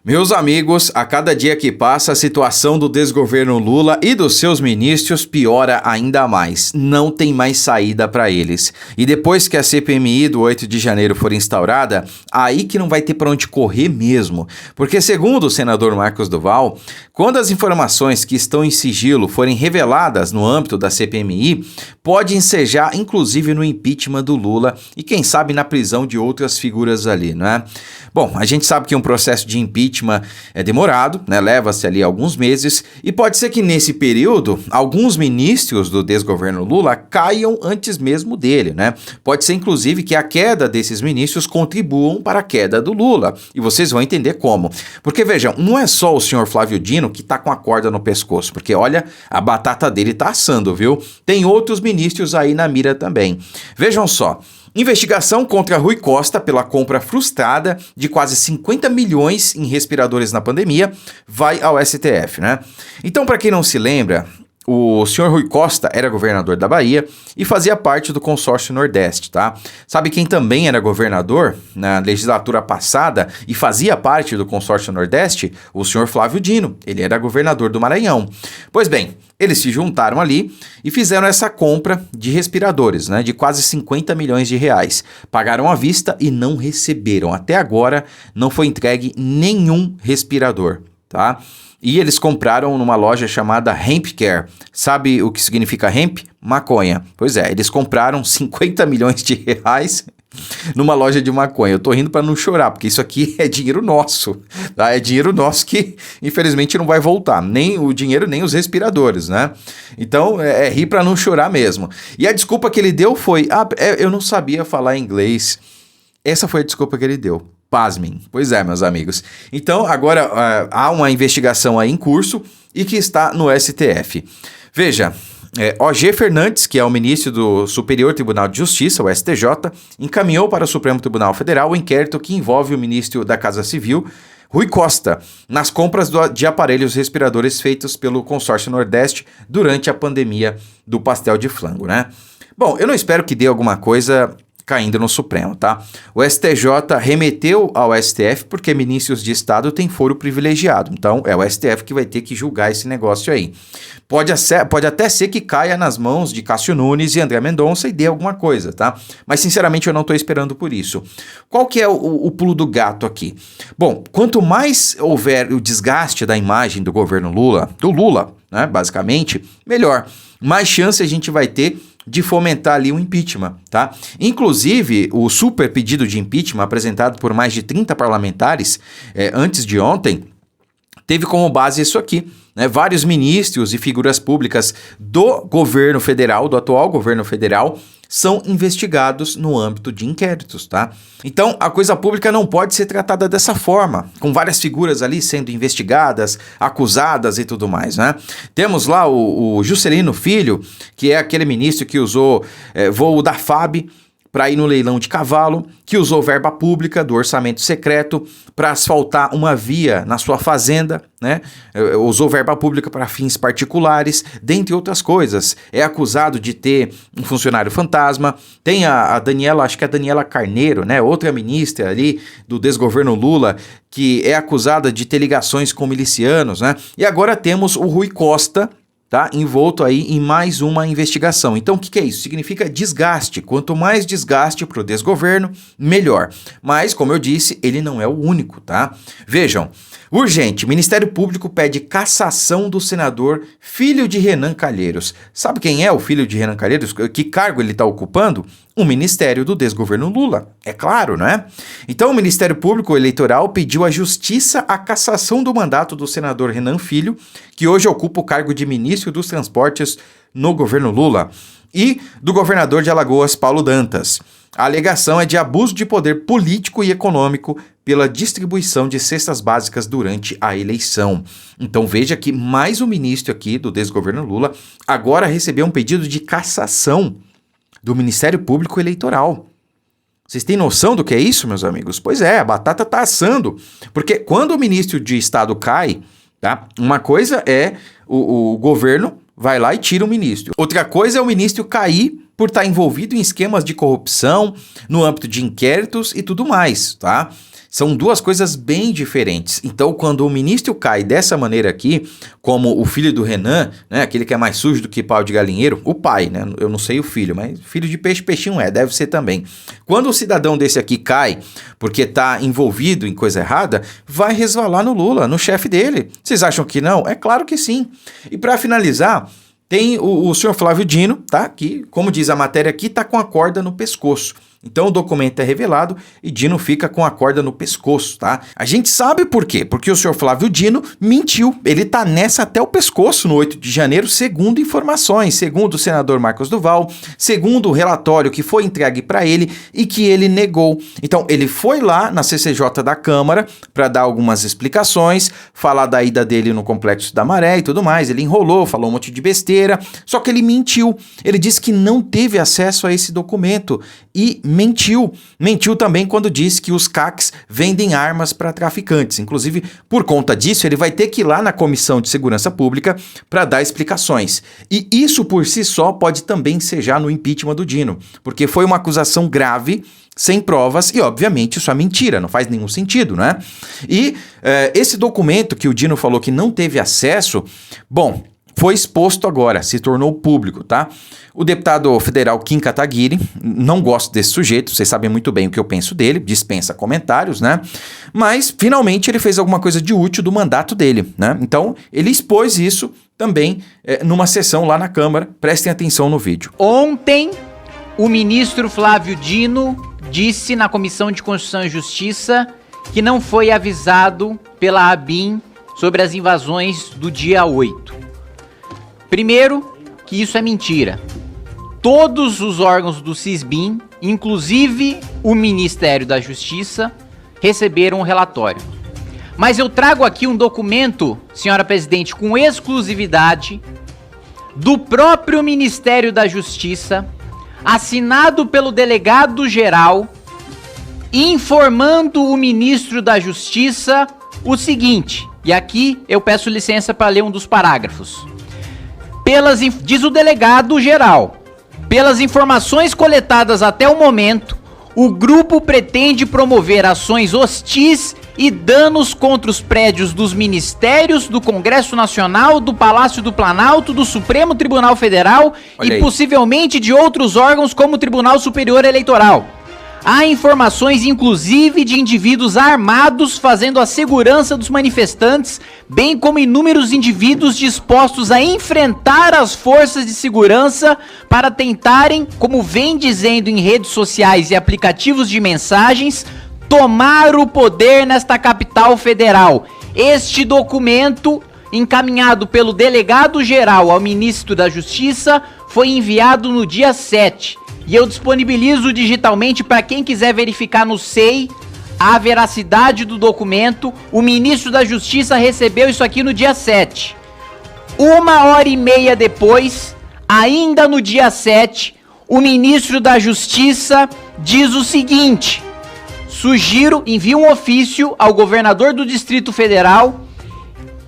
Meus amigos, a cada dia que passa, a situação do desgoverno Lula e dos seus ministros piora ainda mais. Não tem mais saída para eles. E depois que a CPMI do 8 de janeiro for instaurada, aí que não vai ter para onde correr mesmo. Porque segundo o senador Marcos Duval, quando as informações que estão em sigilo forem reveladas no âmbito da CPMI, pode ensejar inclusive no impeachment do Lula e quem sabe na prisão de outras figuras ali, não é? Bom, a gente sabe que um processo de impeachment é demorado, né? Leva-se ali alguns meses e pode ser que nesse período alguns ministros do desgoverno Lula caiam antes mesmo dele, né? Pode ser inclusive que a queda desses ministros contribuam para a queda do Lula e vocês vão entender como. Porque vejam, não é só o senhor Flávio Dino que tá com a corda no pescoço, porque olha, a batata dele tá assando, viu? Tem outros ministros aí na mira também. Vejam só. Investigação contra Rui Costa pela compra frustrada de quase 50 milhões em respiradores na pandemia vai ao STF, né? Então, para quem não se lembra, o senhor Rui Costa era governador da Bahia e fazia parte do consórcio Nordeste, tá? Sabe quem também era governador na legislatura passada e fazia parte do consórcio Nordeste? O senhor Flávio Dino, ele era governador do Maranhão. Pois bem, eles se juntaram ali e fizeram essa compra de respiradores, né, de quase 50 milhões de reais. Pagaram à vista e não receberam. Até agora não foi entregue nenhum respirador, tá? E eles compraram numa loja chamada Hemp Care. Sabe o que significa hemp? Maconha. Pois é, eles compraram 50 milhões de reais numa loja de maconha. Eu tô rindo para não chorar, porque isso aqui é dinheiro nosso, tá? É dinheiro nosso que, infelizmente, não vai voltar. Nem o dinheiro, nem os respiradores, né? Então, é rir para não chorar mesmo. E a desculpa que ele deu foi, eu não sabia falar inglês. Essa foi a desculpa que ele deu. Pasmem. Pois é, meus amigos. Então, agora há uma investigação aí em curso e que está no STF. Veja, O.G. Fernandes, que é o ministro do Superior Tribunal de Justiça, o STJ, encaminhou para o Supremo Tribunal Federal o inquérito que envolve o ministro da Casa Civil, Rui Costa, nas compras de aparelhos respiradores feitos pelo consórcio Nordeste durante a pandemia do pastel de flango, né? Bom, eu não espero que dê alguma coisa caindo no Supremo, tá? O STJ remeteu ao STF porque ministros de Estado têm foro privilegiado. Então, é o STF que vai ter que julgar esse negócio aí. Pode até ser que caia nas mãos de Cássio Nunes e André Mendonça e dê alguma coisa, tá? Mas, sinceramente, eu não estou esperando por isso. Qual que é o pulo do gato aqui? Bom, quanto mais houver o desgaste da imagem do governo Lula, né, basicamente, melhor. Mais chance a gente vai ter de fomentar ali um impeachment, tá? Inclusive, o super pedido de impeachment apresentado por mais de 30 parlamentares antes de ontem teve como base isso aqui, né? Vários ministros e figuras públicas do governo federal, do atual governo federal, são investigados no âmbito de inquéritos, tá? Então, a coisa pública não pode ser tratada dessa forma, com várias figuras ali sendo investigadas, acusadas e tudo mais, né? Temos lá o Juscelino Filho, que é aquele ministro que usou voo da FAB para ir no leilão de cavalo, que usou verba pública do orçamento secreto para asfaltar uma via na sua fazenda, né? Usou verba pública para fins particulares, dentre outras coisas. É acusado de ter um funcionário fantasma. Tem a Daniela, acho que é a Daniela Carneiro, né? Outra ministra ali do desgoverno Lula, que é acusada de ter ligações com milicianos, né? E agora temos o Rui Costa, tá? Envolto aí em mais uma investigação. Então, o que é isso? Significa desgaste. Quanto mais desgaste para o desgoverno, melhor. Mas, como eu disse, ele não é o único, tá? Vejam, urgente, Ministério Público pede cassação do senador filho de Renan Calheiros. Sabe quem é o filho de Renan Calheiros? Que cargo ele está ocupando? O Ministério do desgoverno Lula. É claro, não é? Então, o Ministério Público Eleitoral pediu à Justiça a cassação do mandato do senador Renan Filho, que hoje ocupa o cargo de ministro dos Transportes no governo Lula, e do governador de Alagoas, Paulo Dantas. A alegação é de abuso de poder político e econômico pela distribuição de cestas básicas durante a eleição. Então veja que mais um ministro aqui do desgoverno Lula agora recebeu um pedido de cassação do Ministério Público Eleitoral. Vocês têm noção do que é isso, meus amigos? Pois é, a batata tá assando. Porque quando o ministro de Estado cai, tá? Uma coisa é o governo vai lá e tira o ministro. Outra coisa é o ministro cair por estar envolvido em esquemas de corrupção, no âmbito de inquéritos e tudo mais, tá? São duas coisas bem diferentes. Então, quando o ministro cai dessa maneira aqui, como o filho do Renan, né, aquele que é mais sujo do que pau de galinheiro, o pai, né, eu não sei o filho, mas filho de peixe, peixinho deve ser também. Quando o cidadão desse aqui cai, porque tá envolvido em coisa errada, vai resvalar no Lula, no chefe dele. Vocês acham que não? É claro que sim. E para finalizar, tem o senhor Flávio Dino, tá? Que, como diz a matéria aqui, tá com a corda no pescoço. Então o documento é revelado e Dino fica com a corda no pescoço, tá? A gente sabe por quê? Porque o senhor Flávio Dino mentiu. Ele tá nessa até o pescoço no 8 de janeiro, segundo informações, segundo o senador Marcos Duval, segundo o relatório que foi entregue para ele e que ele negou. Então ele foi lá na CCJ da Câmara para dar algumas explicações, falar da ida dele no Complexo da Maré e tudo mais. Ele enrolou, falou um monte de besteira, só que ele mentiu. Ele disse que não teve acesso a esse documento e mentiu. Mentiu também quando disse que os CACs vendem armas para traficantes. Inclusive, por conta disso, ele vai ter que ir lá na Comissão de Segurança Pública para dar explicações. E isso por si só pode também ensejar no impeachment do Dino, porque foi uma acusação grave, sem provas, e obviamente isso é mentira, não faz nenhum sentido, né? E esse documento que o Dino falou que não teve acesso, bom, foi exposto agora, se tornou público, tá? O deputado federal Kim Kataguiri, não gosto desse sujeito, vocês sabem muito bem o que eu penso dele, dispensa comentários, né? Mas, finalmente, ele fez alguma coisa de útil do mandato dele, né? Então, ele expôs isso também numa sessão lá na Câmara, prestem atenção no vídeo. Ontem, o ministro Flávio Dino disse na Comissão de Constituição e Justiça que não foi avisado pela ABIN sobre as invasões do dia 8. Primeiro, que isso é mentira. Todos os órgãos do CISBIN, inclusive o Ministério da Justiça, receberam um relatório. Mas eu trago aqui um documento, senhora presidente, com exclusividade do próprio Ministério da Justiça, assinado pelo delegado-geral, informando o ministro da Justiça o seguinte, e aqui eu peço licença para ler um dos parágrafos. Diz o delegado-geral, pelas informações coletadas até o momento, o grupo pretende promover ações hostis e danos contra os prédios dos ministérios, do Congresso Nacional, do Palácio do Planalto, do Supremo Tribunal Federal e possivelmente de outros órgãos como o Tribunal Superior Eleitoral. Há informações, inclusive, de indivíduos armados fazendo a segurança dos manifestantes, bem como inúmeros indivíduos dispostos a enfrentar as forças de segurança para tentarem, como vem dizendo em redes sociais e aplicativos de mensagens, tomar o poder nesta capital federal. Este documento, encaminhado pelo delegado-geral ao ministro da Justiça, foi enviado no dia 7. E eu disponibilizo digitalmente para quem quiser verificar no SEI a veracidade do documento. O ministro da Justiça recebeu isso aqui no dia 7. 1h30 depois, ainda no dia 7, o ministro da Justiça diz o seguinte: envia um ofício ao governador do Distrito Federal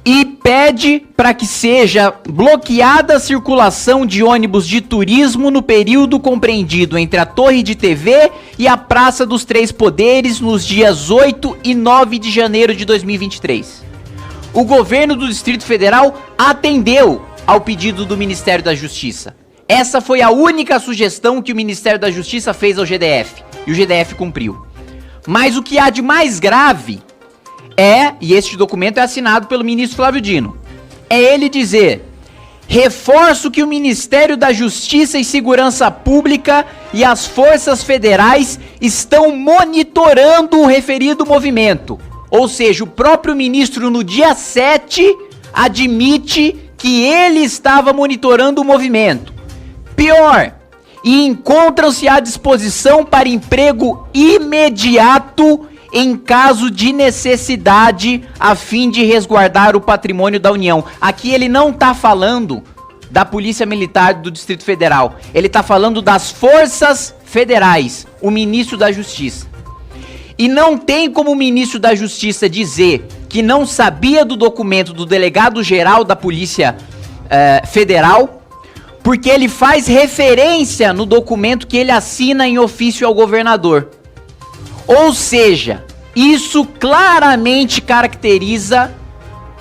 e pede para que seja bloqueada a circulação de ônibus de turismo no período compreendido entre a Torre de TV e a Praça dos Três Poderes nos dias 8 e 9 de janeiro de 2023. O governo do Distrito Federal atendeu ao pedido do Ministério da Justiça. Essa foi a única sugestão que o Ministério da Justiça fez ao GDF, e o GDF cumpriu. Mas o que há de mais grave e este documento é assinado pelo ministro Flávio Dino, é ele dizer: reforço que o Ministério da Justiça e Segurança Pública e as forças federais estão monitorando o referido movimento. Ou seja, o próprio ministro no dia 7 admite que ele estava monitorando o movimento. Pior, e encontram-se à disposição para emprego imediato em caso de necessidade, a fim de resguardar o patrimônio da União. Aqui ele não está falando da Polícia Militar do Distrito Federal, ele está falando das forças federais, o ministro da Justiça. E não tem como o ministro da Justiça dizer que não sabia do documento do delegado-geral da Polícia Federal, porque ele faz referência no documento que ele assina em ofício ao governador. Ou seja, Isso claramente caracteriza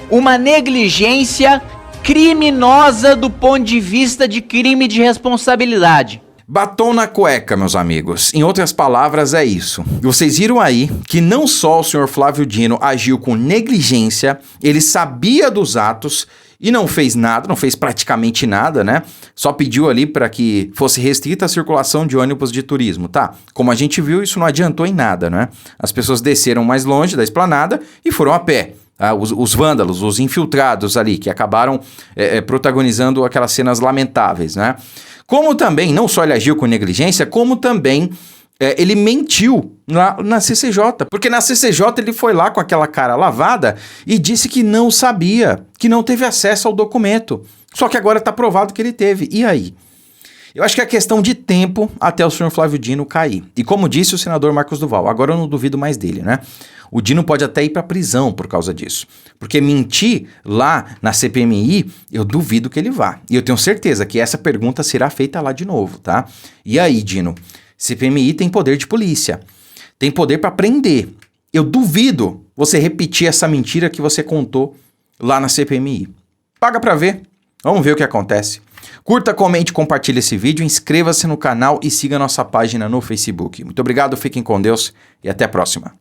uma negligência criminosa do ponto de vista de crime de responsabilidade. Batom na cueca, meus amigos. Em outras palavras, é isso. Vocês viram aí que não só o senhor Flávio Dino agiu com negligência, ele sabia dos atos e não fez nada, não fez praticamente nada, né? Só pediu ali para que fosse restrita a circulação de ônibus de turismo, tá? Como a gente viu, isso não adiantou em nada, né? As pessoas desceram mais longe da esplanada e foram a pé. Os vândalos, os infiltrados ali, que acabaram protagonizando aquelas cenas lamentáveis, né? Como também, não só ele agiu com negligência, como também ele mentiu na CCJ. Porque na CCJ ele foi lá com aquela cara lavada e disse que não sabia, que não teve acesso ao documento. Só que agora está provado que ele teve. E aí? Eu acho que é questão de tempo até o senhor Flávio Dino cair. E como disse o senador Marcos Duval, agora eu não duvido mais dele, né? O Dino pode até ir para prisão por causa disso. Porque mentir lá na CPMI, eu duvido que ele vá. E eu tenho certeza que essa pergunta será feita lá de novo, tá? E aí, Dino? CPMI tem poder de polícia. Tem poder para prender. Eu duvido você repetir essa mentira que você contou lá na CPMI. Paga para ver. Vamos ver o que acontece. Curta, comente, compartilhe esse vídeo, inscreva-se no canal e siga nossa página no Facebook. Muito obrigado, fiquem com Deus e até a próxima.